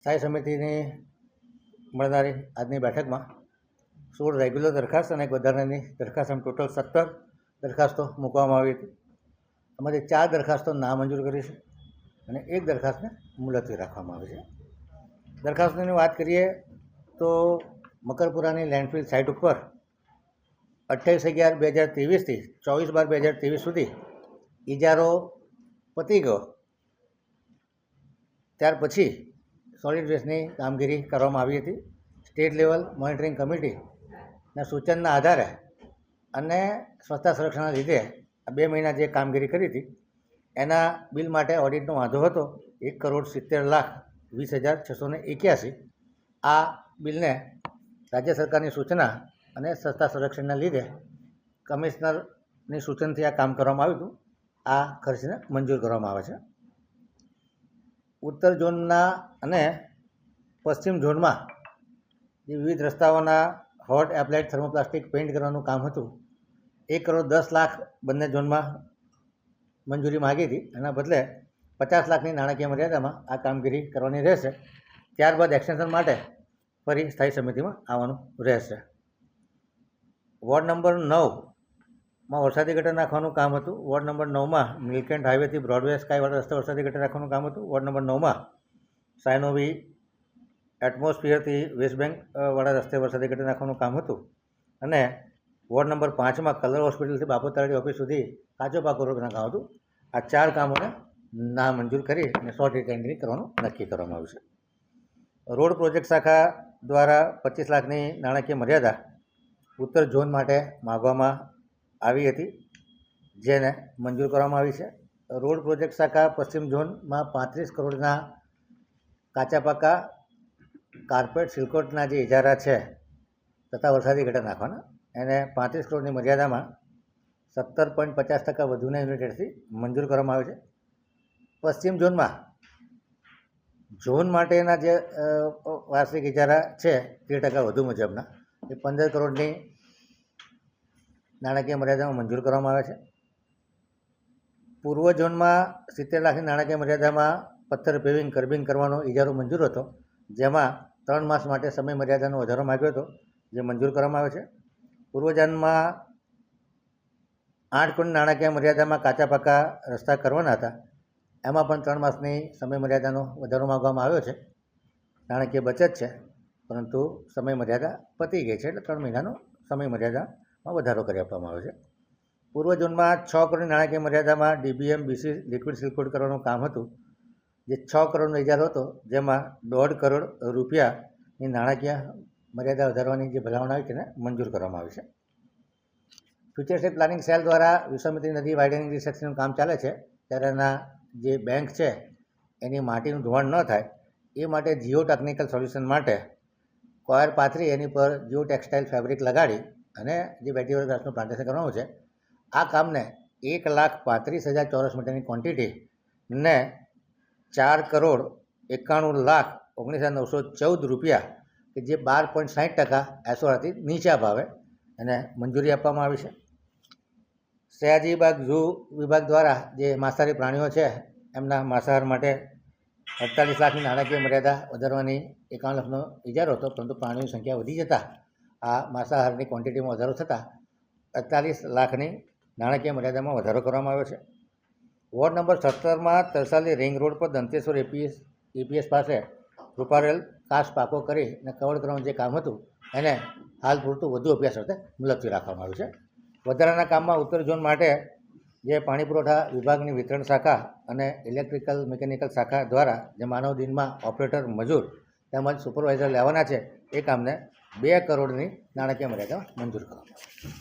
સ્થાયી સમિતિની મળનારી આજની બેઠકમાં 16 રેગ્યુલર દરખાસ્ત અને એક વધારાની દરખાસ્ત, એમ ટોટલ 17 દરખાસ્તો મૂકવામાં આવી હતી. એમાંથી 4 દરખાસ્તો નામંજૂર કરી છે અને એક દરખાસ્તને મુલતવી રાખવામાં આવી છે. દરખાસ્તોની વાત કરીએ તો મકરપુરાની લેન્ડફિલ સાઇટ ઉપર 28/11/2023થી 24/12/2023 સુધી ઇજારો પતી ગયો. ત્યાર પછી સોલિડ વેસ્ટની કામગીરી કરવામાં આવી હતી. સ્ટેટ લેવલ મોનિટરિંગ કમિટીના સૂચનના આધારે અને સ્વચ્છતા સંરક્ષણના લીધે આ 2 મહિના જે કામગીરી કરી હતી એના બિલ માટે ઓડિટનો વાંધો હતો 1,70,20,681. આ બિલને રાજ્ય સરકારની સૂચના અને સ્વચ્છતા સંરક્ષણના લીધે કમિશનરની સૂચનથી આ કામ કરવામાં આવ્યું હતું. આ ખર્ચને મંજૂર કરવામાં આવે છે. ઉત્તર ઝોનના અને પશ્ચિમ ઝોનમાં જે વિવિધ રસ્તાઓના હોટ એપ્લાઇડ થર્મોપ્લાસ્ટિક પેઇન્ટ કરવાનું કામ હતું, 1,10,00,000 બંને ઝોનમાં મંજૂરી માગી હતી. એના બદલે 50 લાખની નાણાકીય મર્યાદામાં આ કામગીરી કરવાની રહેશે. ત્યારબાદ એક્સટેન્શન માટે ફરી સ્થાયી સમિતિમાં આવવાનું રહેશે. વોર્ડ નંબર 9માં વરસાદી ગટર નાખવાનું કામ હતું. વોર્ડ નંબર 9માં મિલકેન્ટ હાઈવેથી બ્રોડવે સ્કાયવાળા રસ્તે વરસાદી ગટર નાખવાનું કામ હતું. વોર્ડ નંબર 9માં સાયનોવી એટમોસ્ફિયરથી વેસ્ટ બેંક વાળા રસ્તે વરસાદી ગટર નાખવાનું કામ હતું. અને વોર્ડ નંબર 5માં કલર હોસ્પિટલથી બાપોતરાડી ઓફિસ સુધી કાચો પાકો રોડનું કામ હતું. આ 4 કામોને નામંજૂર કરી અને શોર્ટ ટેન્ડરિંગ કરવાનું નક્કી કરવામાં આવ્યું છે. રોડ પ્રોજેક્ટ શાખા દ્વારા 25 લાખની નાણાકીય મર્યાદા ઉત્તર ઝોન માટે માગવામાં આવી હતી, જેને મંજૂર કરવામાં આવી છે. રોડ પ્રોજેક્ટ શાખા પશ્ચિમ ઝોનમાં 35 કરોડના કાચા પાકા કાર્પેટ સિલકોટના જે ઇજારા છે તથા વરસાદી ગટર નાખવાના, એને 35 કરોડની મર્યાદામાં 17.50% વધુના યુનિટેડથી મંજૂર કરવામાં આવે છે. પશ્ચિમ ઝોનમાં ઝોન માટેના જે વાર્ષિક ઇજારા છે 13% વધુ મુજબના એ 15 કરોડની નાણાકીય મર્યાદામાં મંજૂર કરવામાં આવે છે. પૂર્વ ઝોનમાં 70 લાખની નાણાકીય મર્યાદામાં પથ્થર પેવિંગ કર્બિંગ કરવાનો ઇજારો મંજૂર હતો, જેમાં 3 માસ માટે સમય મર્યાદાનો વધારો માગ્યો હતો, જે મંજૂર કરવામાં આવે છે. પૂર્વ ઝોનમાં 8 કરોડ નાણાકીય મર્યાદામાં કાચા પાકા રસ્તા કરવાના હતા, એમાં પણ 3 માસની સમય મર્યાદાનો વધારો માગવામાં આવ્યો છે. નાણાકીય બચત છે, પરંતુ સમય મર્યાદા પતી ગઈ છે, એટલે 3 મહિનાનો સમય મર્યાદામાં વધારો કરી આપવામાં આવ્યો છે. પૂર્વ ઝોનમાં 6 કરોડની નાણાકીય મર્યાદામાં DBM BC લિક્વિડ સિલકોટ કરવાનું કામ હતું, જે 6 કરોડનો ઇજારો હતો, જેમાં 1.5 કરોડ રૂપિયાની નાણાકીય મર્યાદા વધારવાની જે ભલામણ આવી તેને મંજૂર કરવામાં આવી છે. ફ્યુચર સ્ટેટ પ્લાનિંગ સેલ દ્વારા વિશ્વામિત્રી નદી વાઇડનિંગ રિસેક્શનનું કામ ચાલે છે, ત્યારે એના જે બેંક છે એની માટીનું ધોવાણ ન થાય એ માટે જીઓ ટેકનિકલ સોલ્યુશન માટે કોયર પાથરી એની પર જીઓ ટેક્સટાઇલ ફેબ્રિક લગાડી અને જે વેટીવર ઘાસનું પ્લાન્ટેશન કરવાનું છે, આ કામને 1,35,000 ચોરસ મીટરની ક્વોન્ટિટીને 4,91,19,914 રૂપિયા, કે જે 12.60% એસઓઆરથી નીચા ભાવે એને મંજૂરી આપવામાં આવી છે. સયાજીબાગ ઝૂ વિભાગ દ્વારા જે માંસાહારી પ્રાણીઓ છે એમના માંસાહાર માટે 48 લાખની નાણાકીય મર્યાદા વધારવાની 51 લાખનો ઇજારો હતો, પરંતુ પ્રાણીઓની સંખ્યા વધી જતાં આ માંસાહારની ક્વોન્ટિટીમાં વધારો થતાં 48 લાખની નાણાકીય મર્યાદામાં વધારો કરવામાં આવ્યો છે. વોર્ડ નંબર 17માં તરસાલી રિંગ રોડ પર દંતેશ્વર EPS પાસે રૂપારેલ કાચ પાકો કરી અને કવર કરવાનું જે કામ હતું એને હાલ પૂરતું વધુ અભ્યાસ અર્થે મુલતવી રાખવામાં આવ્યું છે. વધારાના કામમાં ઉત્તર ઝોન માટે જે પાણી પુરવઠા વિભાગની વિતરણ શાખા અને ઇલેક્ટ્રિકલ મિકેનિકલ શાખા દ્વારા જે માનવ દિનમાં ઓપરેટર મજૂર તેમજ સુપરવાઇઝર લેવાના છે, એ કામને 2 કરોડની નાણાકીય મર્યાદા મંજૂર કરવામાં આવી છે.